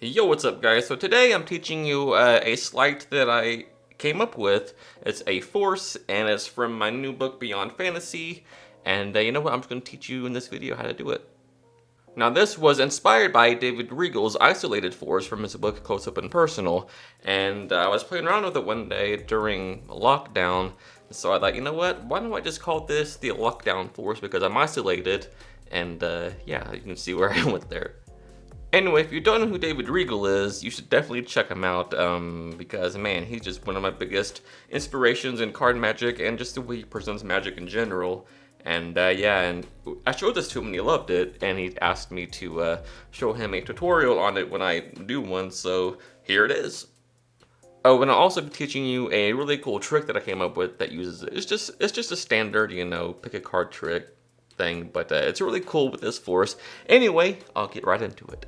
Yo, what's up, guys? So today I'm teaching you a sleight that I came up with. It's a force, and it's from my new book, Beyond Fantasy. And you know what? I'm just going to teach you in this video how to do it. Now, this was inspired by David Regal's isolated force from his book, Close Up and Personal. And I was playing around with it one day during lockdown. So I thought, you know what? Why don't I just call this the lockdown force because I'm isolated. And yeah, you can see where I went there. Anyway, if you don't know who David Regal is, you should definitely check him out, because, man, he's just one of my biggest inspirations in card magic and just the way he presents magic in general. And, yeah, and I showed this to him and he loved it, and he asked me to show him a tutorial on it when I do one, so here it is. Oh, and I'll also be teaching you a really cool trick that I came up with that uses it. It's just a standard, you know, pick a card trick thing, but it's really cool with this force. Anyway, I'll get right into it.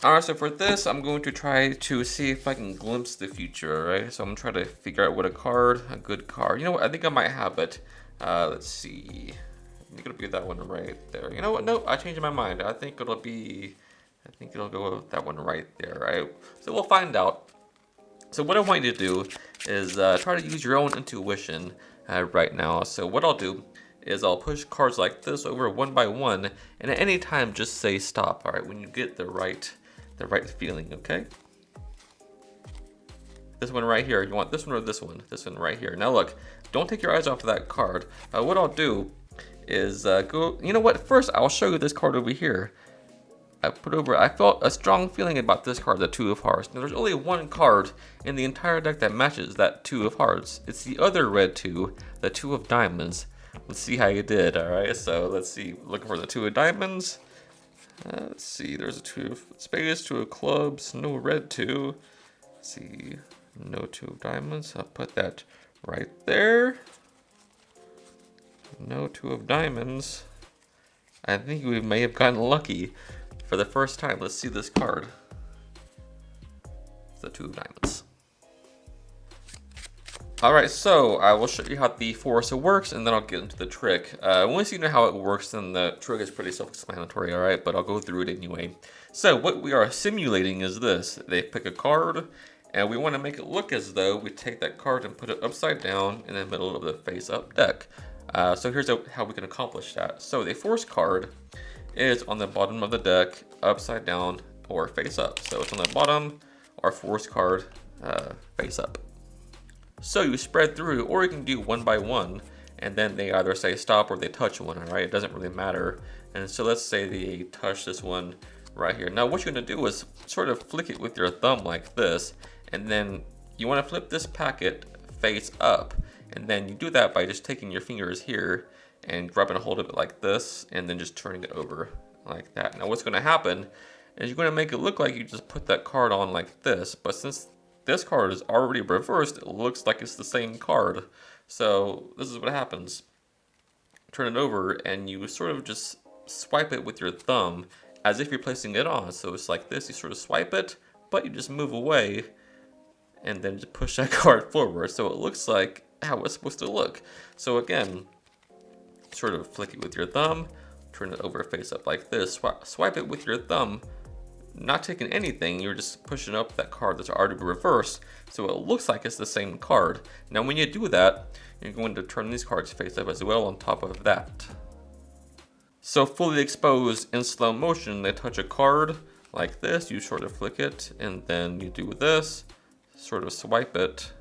Alright, so for this, I'm going to try to see if I can glimpse the future, right? So I'm going to try to figure out what a good card. You know what, I think I might have it. Let's see. I think it'll be that one right there. You know what, no, I changed my mind. I think it'll go with that one right there, right? So we'll find out. So what I want you to do is try to use your own intuition right now. So what I'll do is I'll push cards like this over one by one, and at any time just say stop, all right, when you get the right feeling, okay? This one right here, you want this one or this one? This one right here. Now look, don't take your eyes off of that card. What I'll do is go, you know what, first I'll show you this card over here. I felt a strong feeling about this card, the Two of Hearts. Now there's only one card in the entire deck that matches that Two of Hearts. It's the other red two, the Two of Diamonds. Let's see how you did, alright? So let's see, looking for the Two of Diamonds. Let's see, there's a Two of Spades, Two of Clubs, no red two. Let's see, no Two of Diamonds. I'll put that right there. No Two of Diamonds. I think we may have gotten lucky for the first time. Let's see this card. It's the Two of Diamonds. Alright, so I will show you how the force works, and then I'll get into the trick. Once you know how it works, then the trick is pretty self-explanatory, alright? But I'll go through it anyway. So what we are simulating is this. They pick a card, and we want to make it look as though we take that card and put it upside down in the middle of the face-up deck. So here's how we can accomplish that. So the force card is on the bottom of the deck, upside down, or face up. So it's on the bottom, our force card, face up. So you spread through, or you can do one by one, and then they either say stop or they touch one, all right? It doesn't really matter. And so let's say they touch this one right here. Now what you're gonna do is sort of flick it with your thumb like this, and then you wanna flip this packet face up. And then you do that by just taking your fingers here and grabbing a hold of it like this, and then just turning it over like that. Now what's gonna happen is you're gonna make it look like you just put that card on like this, but since this card is already reversed, it looks like it's the same card. So this is what happens. Turn it over and you sort of just swipe it with your thumb as if you're placing it on. So it's like this, you sort of swipe it, but you just move away and then just push that card forward. So it looks like how it's supposed to look. So again, sort of flick it with your thumb, turn it over face up like this, swipe it with your thumb, not taking anything, you're just pushing up that card that's already reversed, so it looks like it's the same card. Now when you do that, you're going to turn these cards face up as well on top of that. So fully exposed in slow motion, they touch a card like this, you sort of flick it, and then you do this, sort of swipe it,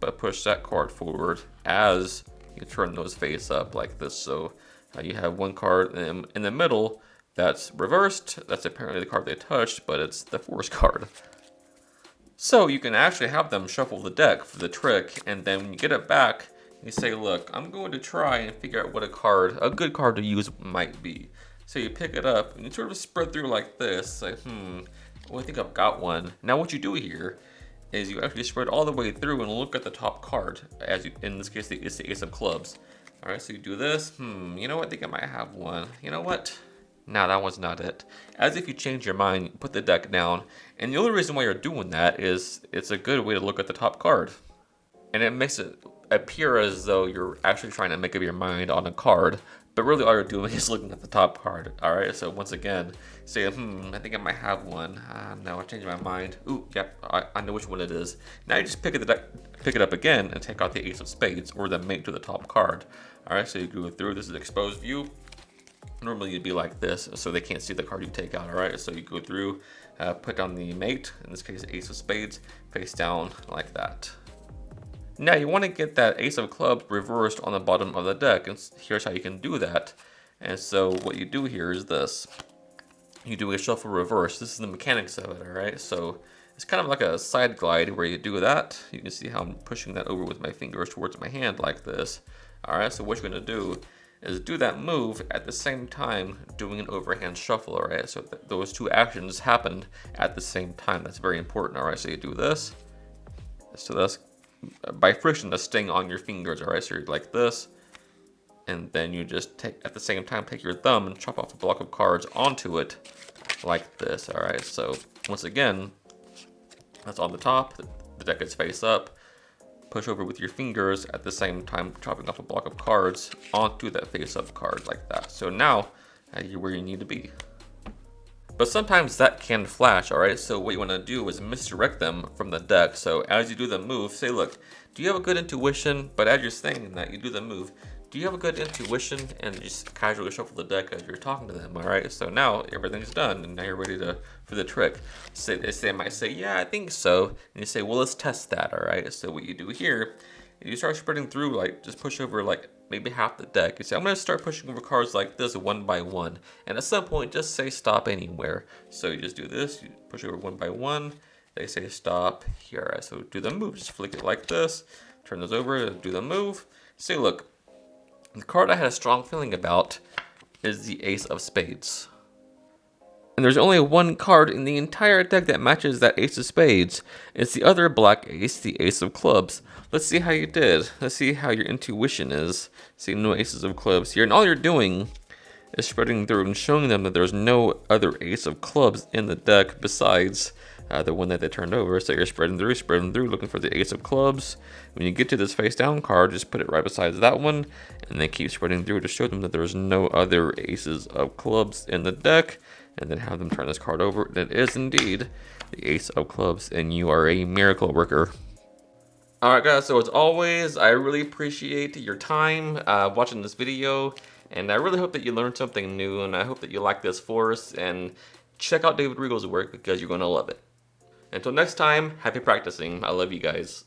but push that card forward as you turn those face up like this. So you have one card in the middle that's reversed. That's apparently the card they touched, but it's the force card. So you can actually have them shuffle the deck for the trick, and then when you get it back, you say, look, I'm going to try and figure out what a good card to use might be. So you pick it up, and you sort of spread through like this, like, well, I think I've got one. Now what you do here is you actually spread all the way through and look at the top card, in this case, it's the Ace of Clubs. All right, so you do this, you know what, I think I might have one. You know what? No, that one's not it. As if you change your mind, put the deck down. And the only reason why you're doing that is it's a good way to look at the top card. And it makes it appear as though you're actually trying to make up your mind on a card, But really all you're doing is looking at the top card. Alright, so once again, say, I think I might have one. No, I changed my mind. Ooh, yep, I know which one it is. Now you just pick it up again and take out the ace of spades or the mate to the top card. Alright, so you go through, this is exposed view. Normally you'd be like this, so they can't see the card you take out, alright? So you go through, put down the mate, in this case ace of spades, face down like that. Now you want to get that ace of clubs reversed on the bottom of the deck, and here's how you can do that. And so what you do here is this. You do a shuffle reverse. This is the mechanics of it, alright? So it's kind of like a side glide where you do that. You can see how I'm pushing that over with my fingers towards my hand like this. Alright, so what you're going to do is do that move at the same time doing an overhand shuffle, alright? So those two actions happened at the same time. That's very important, alright? So you do this. So that's by friction, the sting on your fingers, alright? So you're like this, and then you just take, at the same time, take your thumb and chop off a block of cards onto it, like this, alright? So, once again, that's on the top, the deck is face up, push over with your fingers, at the same time chopping off a block of cards onto that face up card, like that. So now, you're where you need to be. But sometimes that can flash, alright? So what you want to do is misdirect them from the deck. So as you do the move, say, look, do you have a good intuition? But as you're saying that, you do the move, do you have a good intuition? And just casually shuffle the deck as you're talking to them, alright? So now everything's done, and now you're ready for the trick. They might say, yeah, I think so. And you say, well, let's test that, alright? So what you do here, you start spreading through, like, just push over, like, maybe half the deck. You say, I'm going to start pushing over cards like this one by one. And at some point, just say stop anywhere. So you just do this, you push over one by one. They say stop here. Right, so do the move, just flick it like this. Turn this over, do the move. Say, look, the card I had a strong feeling about is the ace of spades. And there's only one card in the entire deck that matches that ace of spades. It's the other black ace, the ace of clubs. Let's see how you did. Let's see how your intuition is. See, no aces of clubs here. And all you're doing is spreading through and showing them that there's no other ace of clubs in the deck besides the one that they turned over. So you're spreading through, looking for the ace of clubs. When you get to this face down card, just put it right beside that one. And then keep spreading through to show them that there's no other aces of clubs in the deck. And then have them turn this card over. That is indeed the ace of clubs, and you are a miracle worker. Alright guys, so as always, I really appreciate your time watching this video, and I really hope that you learned something new, and I hope that you like this force, and check out David Regal's work because you're going to love it. Until next time, happy practicing. I love you guys.